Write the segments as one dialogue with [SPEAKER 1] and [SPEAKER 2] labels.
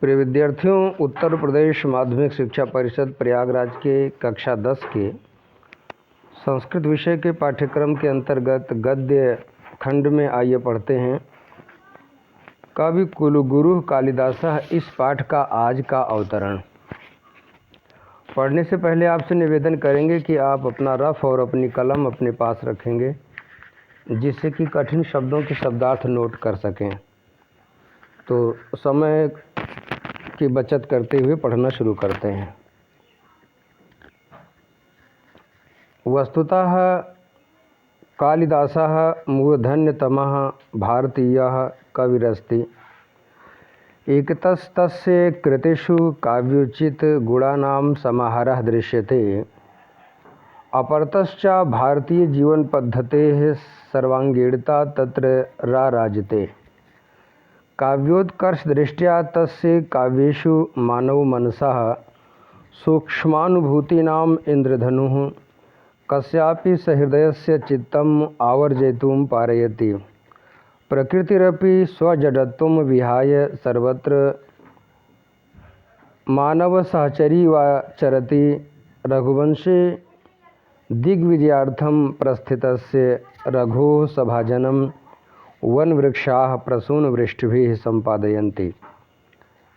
[SPEAKER 1] प्रिय विद्यार्थियों, उत्तर प्रदेश माध्यमिक शिक्षा परिषद प्रयागराज के कक्षा 10 के संस्कृत विषय के पाठ्यक्रम के अंतर्गत गद्य खंड में आइए पढ़ते हैं। कवि कुलगुरु कालिदासः इस पाठ का आज का अवतरण। पढ़ने से पहले आपसे निवेदन करेंगे कि आप अपना रफ और अपनी कलम अपने पास रखेंगे, जिससे कि कठिन शब्दों के शब्दार्थ नोट कर सकें। तो समय की बचत करते हुए पढ़ना शुरू करते हैं। वस्तुतः कालिदासः मूर्धन्यतमः भारतीयः कविरस्ति। एकतस्तस्य कृतिषु काव्योचित गुणानां समाहारः दृश्यते। अपरतश्च भारतीय जीवन पद्धतेः सर्वांगीणता तत्र राराजते। काव्योत्कर्ष दृष्ट्या तस्य काव्येषु मानव मनसः सूक्ष्मानुभूतीनाम् इंद्रधनुः कस्यापि सहृदयस्य चित्तम् आवर्जयितुं पारयति। प्रकृतिरपि स्वजडत्वं विहाय सर्वत्र मानवसहचरीवाचरति। रघुवंशे दिग्विजयार्थं प्रस्थितस्य रघोः सभाजनं वनवृक्षाः प्रसूनवृष्टिभिः सम्पादयन्ति।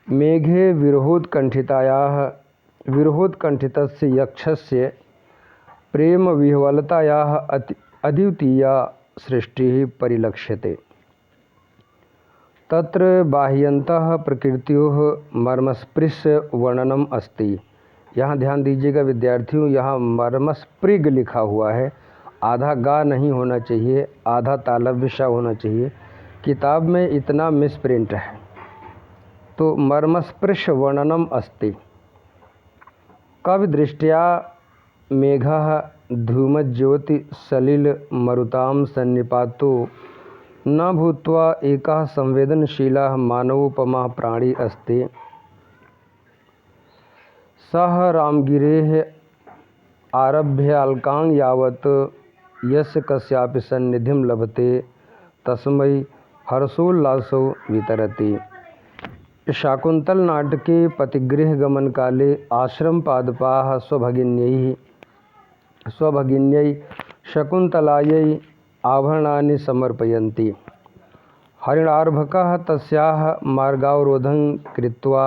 [SPEAKER 1] मेघे विरहोत्कण्ठितस्य यक्षस्य प्रेमविह्वलतायाः अद्वितीया सृष्टिः परिलक्ष्यते। तत्र बाह्यन्तः प्रकृत्योः मर्मस्पृश्य वर्णनम् अस्ति। यहाँ ध्यान दीजिएगा विद्यार्थियों, यहाँ मर्मस्पृग लिखा हुआ है, आधा गा नहीं होना चाहिए, आधा तालव्य होना चाहिए। किताब में इतना मिसप्रिंट है, तो मर्मस्पृश वर्णनम अस्ति। कवि दृष्ट्या मेघः धूमज्योति सलिल मरुतां सन्निपातो न भूत्वा एकः संवेदनशीलः मानवोपमः प्राणी अस्ति। सः रामगिरेः आरभ्य अलकां यावत् यस्य कस्यापि सन्निधिं लभते तस्मै हर्षोल्लासो वितरति। शाकुंतल नाटके पतिगृहगमन काले आश्रमपादपाः स्वभगिन्यै शकुन्तलायै आभरणानि समर्पयन्ति। हरिणार्भकः तस्याः मार्गावरोधं कृत्वा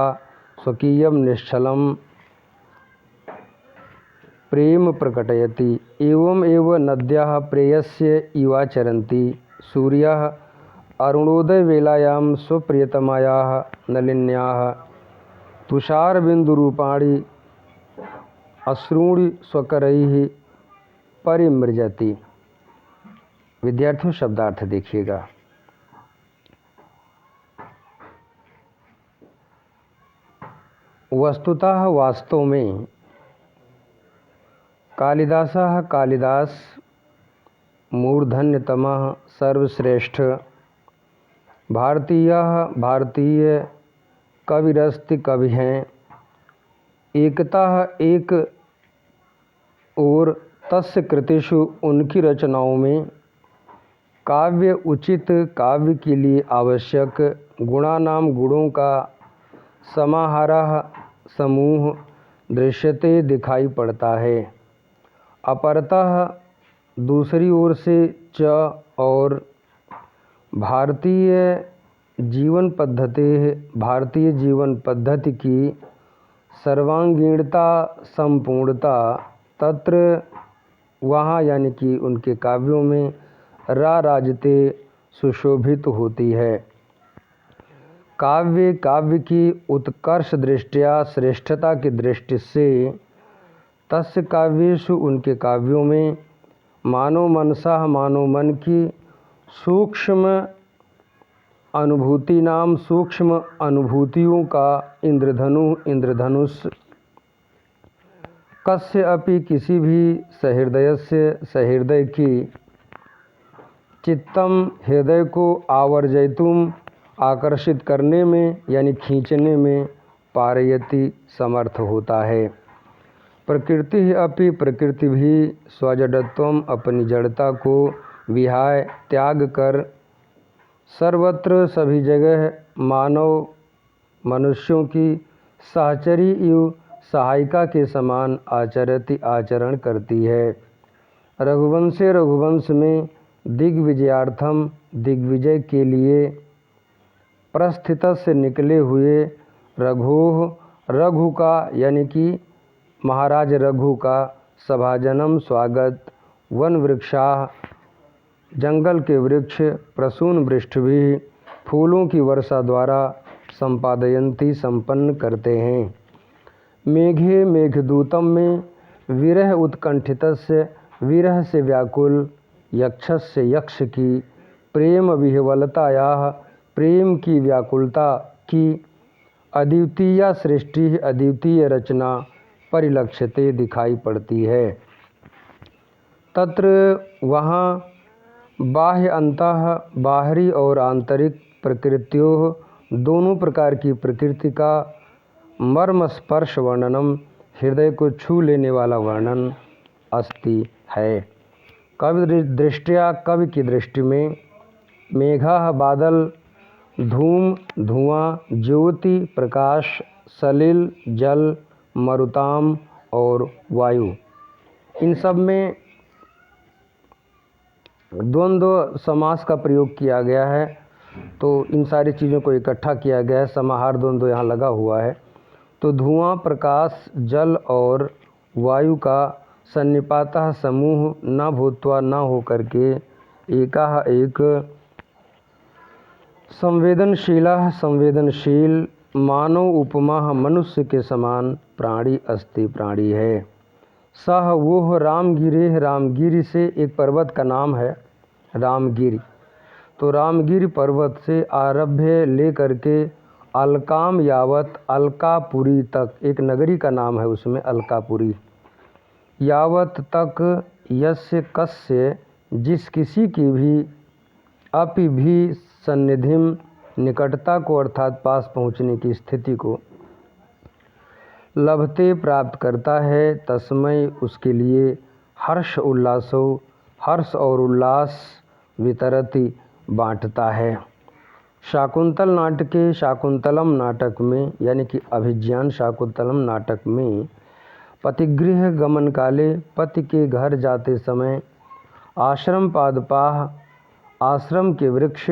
[SPEAKER 1] स्वकीयं निश्चलं प्रेम प्रकटयति। एवं एव नद्याः प्रेयस्य इवाचरन्ति। सूर्यः अरुणोदयवेलायां स्वप्रियतमायाः नलिन्याः तुषारबिन्दुरूपाणि अश्रूणि स्वकरैः परिमृजति। विद्यार्थियों, शब्दार्थ देखिएगा। वस्तुतः वास्तव में कालिदास मूर्धन्यतमः सर्वश्रेष्ठ भारतीय कविरस्ति कवि हैं। एकतः एक और तस्य कृतिषु उनकी रचनाओं में काव्य उचित काव्य के लिए आवश्यक गुणानाम गुणों का समाहारः समूह दृश्यते दिखाई पड़ता है। अपरतः दूसरी ओर से च और भारतीय जीवन पद्धति की सर्वांगीणता संपूर्णता तत्र वहाँ यानी कि उनके काव्यों में राराजते सुशोभित होती है। काव्य की उत्कर्ष दृष्टिया श्रेष्ठता की दृष्टि से तस्य काव्येषु उनके काव्यों में मानव मनसा मानव मन की सूक्ष्म अनुभूतियों का इंद्रधनुष कस्य अपि किसी भी सहृदय की चित्तम हृदय को आवर्जयितुम आकर्षित करने में यानी खींचने में पारयति समर्थ होता है। प्रकृति भी स्वजडत्वम अपनी जड़ता को विहाय त्याग कर सर्वत्र सभी जगह मानव मनुष्यों की सहचरी एवं सहायिका के समान आचरण करती है। रघुवंशे रघुवंश में दिग्विजयार्थम दिग्विजय के लिए प्रस्थित से निकले हुए रघु का यानी कि महाराज रघु का सभाजनम स्वागत, वन वृक्षाः जंगल के वृक्ष, प्रसून वृक्ष भी फूलों की वर्षा द्वारा संपादयन्ति संपन्न करते हैं। मेघे मेघदूतम में विरह उत्कंठितस्य विरह से व्याकुल, यक्षस्य यक्ष की, प्रेम विह्वलतायाः प्रेम की व्याकुलता की, अद्वितीय सृष्टि अद्वितीय रचना परिलक्षिते दिखाई पड़ती है। तत्र वहाँ बाह्य अंतः बाहरी और आंतरिक प्रकृतियों दोनों प्रकार की प्रकृति का मर्म स्पर्श वर्णनम हृदय को छू लेने वाला वर्णन अस्ति है। कवि दृष्टिया कवि की दृष्टि में मेघा बादल, धूम धुआं, ज्योति प्रकाश, सलिल जल, मरुताम और वायु, इन सब में द्वंद्व समास का प्रयोग किया गया है। तो इन सारी चीज़ों को इकट्ठा किया गया है, समाहार द्वंद्व यहाँ लगा हुआ है। तो धुआं, प्रकाश, जल और वायु का सन्निपातः समूह न भूत्वा न हो करके एक संवेदनशील मानव उपमा मनुष्य के समान प्राणी अस्ति प्राणी है। सह वो रामगिरे, रामगिरी से एक पर्वत का नाम है रामगिरी। तो रामगिरी पर्वत से आरभ्य ले करके अलकाम यावत, अलकापुरी तक, एक नगरी का नाम है उसमें अलकापुरी, यावत तक, यस्य कस्य जिस किसी की भी, अपि भी सन्निधिम निकटता को अर्थात पास पहुँचने की स्थिति को, लभते प्राप्त करता है, तस्मै उसके लिए, हर्ष उल्लासो हर्ष और उल्लास, वितरति बांटता है। शाकुंतल नाटके शाकुंतलम नाटक में यानी कि अभिज्ञान शाकुंतलम नाटक में पतिगृह गमन काले, पति के घर जाते समय, आश्रम पादपाः आश्रम के वृक्ष,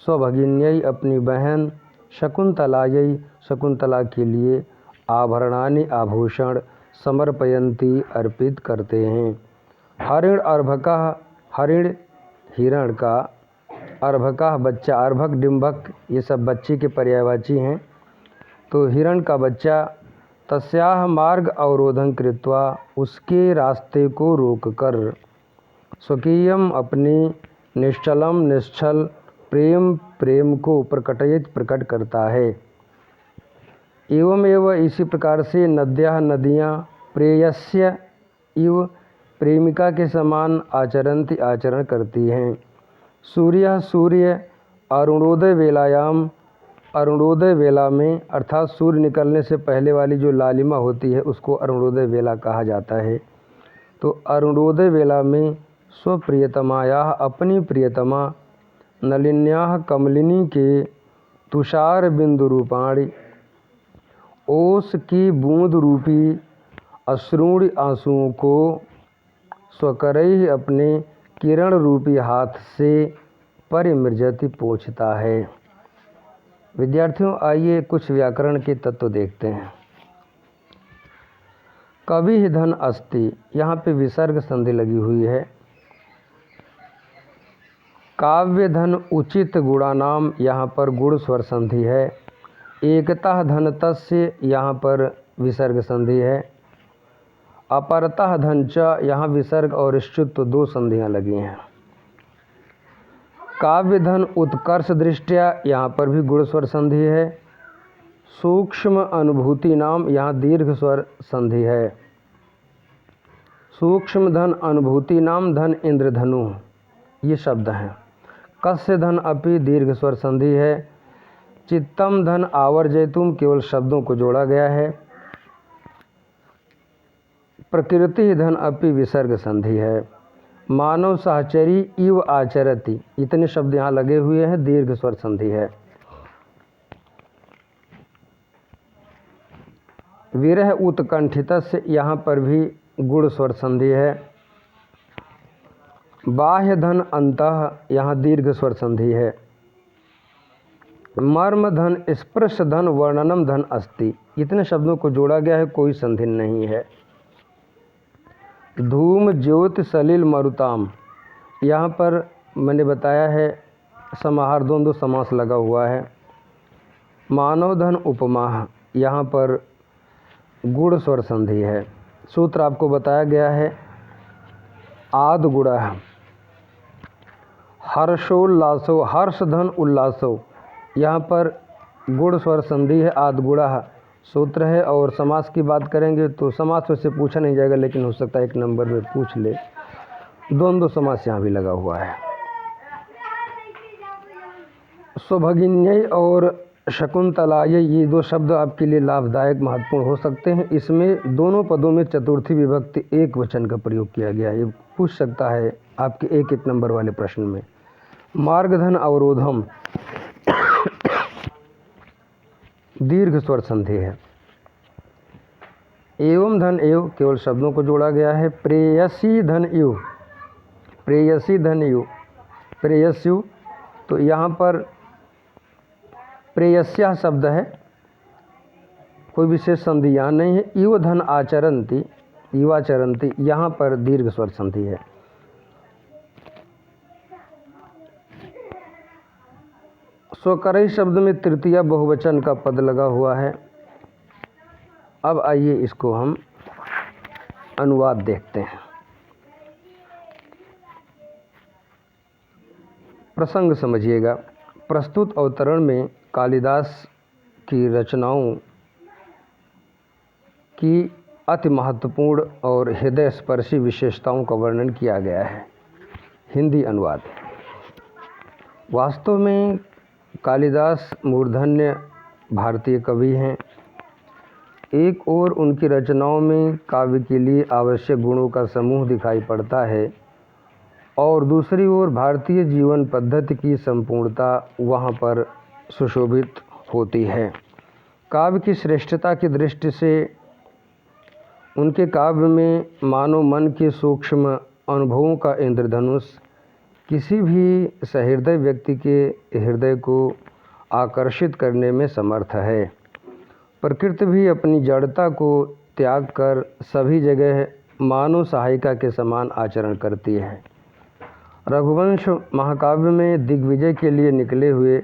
[SPEAKER 1] स्वभगिन्यै अपनी बहन, शकुंतलायै शकुंतला के लिए, आभरणानि आभूषण, समर्पयन्ति अर्पित करते हैं। हरिण अर्भकः हरिण हिरण का, अर्भकः बच्चा, अर्भक डिम्भक ये सब बच्चे के पर्यायवाची हैं। तो हिरण का बच्चा, तस्याह मार्ग अवरोधं कृत्वा उसके रास्ते को रोककर, स्वकीयम अपने, निश्चलम निश्चल, प्रेम को प्रकट करता है। एवं इसी प्रकार से नद्याः नदियाँ, प्रेयस्य इव प्रेमिका के समान आचरण करती हैं। सूर्य अरुणोदय वेलायाम, अरुणोदय वेला में अर्थात सूर्य निकलने से पहले वाली जो लालिमा होती है उसको अरुणोदय वेला कहा जाता है। तो अरुणोदय वेला में स्वप्रियतमायाः अपनी प्रियतमा, नलिन्याः कमलिनी के, तुषार बिंदु रूपाणी, ओस की बूंद रूपी अश्रूण आंसुओं को, स्वकरैः अपने किरण रूपी हाथ से, परिमृजति पोंछता है। विद्यार्थियों आइए कुछ व्याकरण के तत्व देखते हैं। कवि धन अस्ति, यहाँ पे विसर्ग संधि लगी हुई है। काव्य धन उचित गुणानाम, यहाँ पर गुण स्वर संधि है। एकतः धन तस्य, यहाँ पर विसर्ग संधि है। अपरतः धन च, यहाँ विसर्ग और श्चुत्व दो संधियाँ लगी हैं। काव्य धन उत्कर्ष दृष्टिया, यहाँ पर भी गुण स्वर संधि है। सूक्ष्म अनुभूति नाम, यहाँ दीर्घ स्वर संधि है। सूक्ष्म धन अनुभूति नाम, धन इंद्रधनु, ये शब्द हैं। कस्य धन अपि, दीर्घ स्वर संधि है। चित्तम धन आवर्जयतुम, केवल शब्दों को जोड़ा गया है। प्रकृति धन अपि, विसर्ग संधि है। मानव सहचरी इव आचरति, इतने शब्द यहाँ लगे हुए हैं, दीर्घ स्वर संधि है। विरह उत्कंठितस्य, यहाँ पर भी गुण स्वर संधि है। बाह्य धन अंतः, यहाँ दीर्घ स्वर संधि है। मर्म धन स्पर्श धन वर्णनम धन अस्ति, इतने शब्दों को जोड़ा गया है, कोई संधि नहीं है। धूम ज्योति सलिल मरुताम, यहाँ पर मैंने बताया है समाहार द्वंद्व समास लगा हुआ है। मानव धन उपमा, यहाँ पर गुण स्वर संधि है। सूत्र आपको बताया गया है आद गुड़ा। हर्षोल्लासो, हर्ष धन उल्लासो, यहाँ पर गुण स्वर संधि है, आद गुड़ा सूत्र है। और समास की बात करेंगे तो समास वैसे पूछा नहीं जाएगा, लेकिन हो सकता है एक नंबर में पूछ ले। द्वंद्व समास यहाँ भी लगा हुआ है। सौभगिन्य और शकुंतलाय, ये दो शब्द आपके लिए लाभदायक महत्वपूर्ण हो सकते हैं। इसमें दोनों पदों में चतुर्थी विभक्ति एक वचन का प्रयोग किया गया है। ये पूछ सकता है आपके एक नंबर वाले प्रश्न में। मार्गधन अवरोधम, दीर्घ स्वर संधि है। एवं धन एव, केवल शब्दों को जोड़ा गया है। प्रेयसी धन यु, प्रेयसी धन यु, प्रेयस्यु, तो यहाँ पर प्रेयस्या शब्द है, कोई विशेष संधि यहाँ नहीं है। युव धन आचरंती, युवाचरंती, यहाँ पर दीर्घ स्वर संधि है। स्वकरई शब्द में तृतीया बहुवचन का पद लगा हुआ है। अब आइए इसको हम अनुवाद देखते हैं। प्रसंग समझिएगा। प्रस्तुत अवतरण में कालिदास की रचनाओं की अति महत्वपूर्ण और हृदय स्पर्शी विशेषताओं का वर्णन किया गया है। हिंदी अनुवाद। वास्तव में कालिदास मूर्धन्य भारतीय कवि हैं। एक ओर उनकी रचनाओं में काव्य के लिए आवश्यक गुणों का समूह दिखाई पड़ता है, और दूसरी ओर भारतीय जीवन पद्धति की संपूर्णता वहाँ पर सुशोभित होती है। काव्य की श्रेष्ठता की दृष्टि से उनके काव्य में मानव मन के सूक्ष्म अनुभवों का इंद्रधनुष किसी भी सहृदय व्यक्ति के हृदय को आकर्षित करने में समर्थ है। प्रकृति भी अपनी जड़ता को त्याग कर सभी जगह मानव सहायिका के समान आचरण करती है। रघुवंश महाकाव्य में दिग्विजय के लिए निकले हुए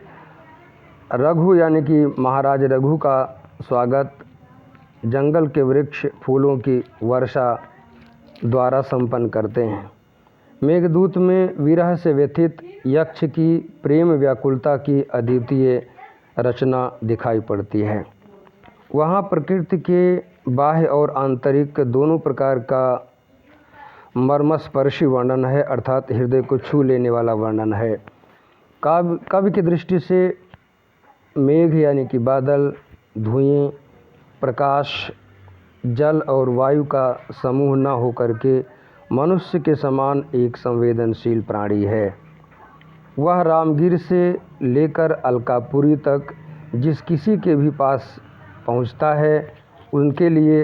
[SPEAKER 1] रघु यानी कि महाराज रघु का स्वागत जंगल के वृक्ष फूलों की वर्षा द्वारा संपन्न करते हैं। मेघदूत में विरह से व्यथित यक्ष की प्रेम व्याकुलता की अद्वितीय रचना दिखाई पड़ती है। वहाँ प्रकृति के बाह्य और आंतरिक दोनों प्रकार का मर्मस्पर्शी वर्णन है, अर्थात हृदय को छू लेने वाला वर्णन है। काव्य की दृष्टि से मेघ यानी कि बादल, धुएं, प्रकाश, जल और वायु का समूह न होकर के मनुष्य के समान एक संवेदनशील प्राणी है। वह रामगिर से लेकर अलकापुरी तक जिस किसी के भी पास पहुंचता है उनके लिए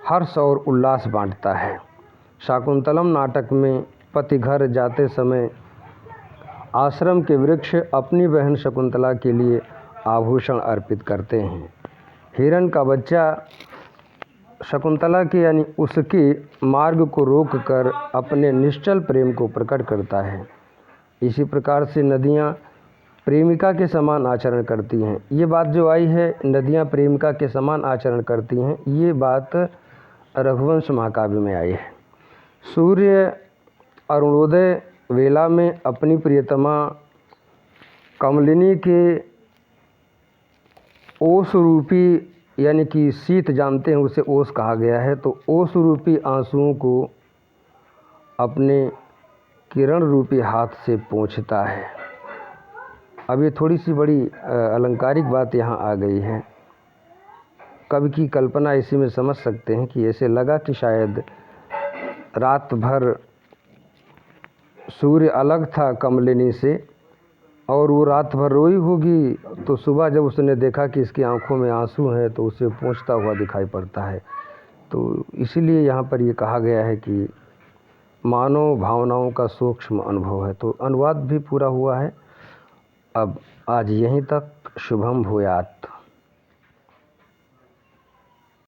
[SPEAKER 1] हर्ष और उल्लास बांटता है। शाकुंतलम नाटक में पति घर जाते समय आश्रम के वृक्ष अपनी बहन शकुंतला के लिए आभूषण अर्पित करते हैं। हिरण का बच्चा शकुंतला के यानी उसके मार्ग को रोककर अपने निश्चल प्रेम को प्रकट करता है। इसी प्रकार से नदियाँ प्रेमिका के समान आचरण करती हैं। ये बात जो आई है नदियाँ प्रेमिका के समान आचरण करती हैं, ये बात रघुवंश महाकाव्य में आई है। सूर्य अरुणोदय वेला में अपनी प्रियतमा कमलिनी के ओस रूपी यानी कि शीत जानते हैं उसे ओस कहा गया है, तो ओस रूपी आंसुओं को अपने किरण रूपी हाथ से पोंछता है। अब ये थोड़ी सी बड़ी अलंकारिक बात यहाँ आ गई है। कवि की कल्पना इसी में समझ सकते हैं कि ऐसे लगा कि शायद रात भर सूर्य अलग था कमलिनी से और वो रात भर रोई होगी, तो सुबह जब उसने देखा कि इसकी आंखों में आंसू हैं तो उसे पोंछता हुआ दिखाई पड़ता है। तो इसीलिए यहाँ पर ये कहा गया है कि मानव भावनाओं का सूक्ष्म अनुभव है। तो अनुवाद भी पूरा हुआ है। अब आज यहीं तक। शुभम भूयात।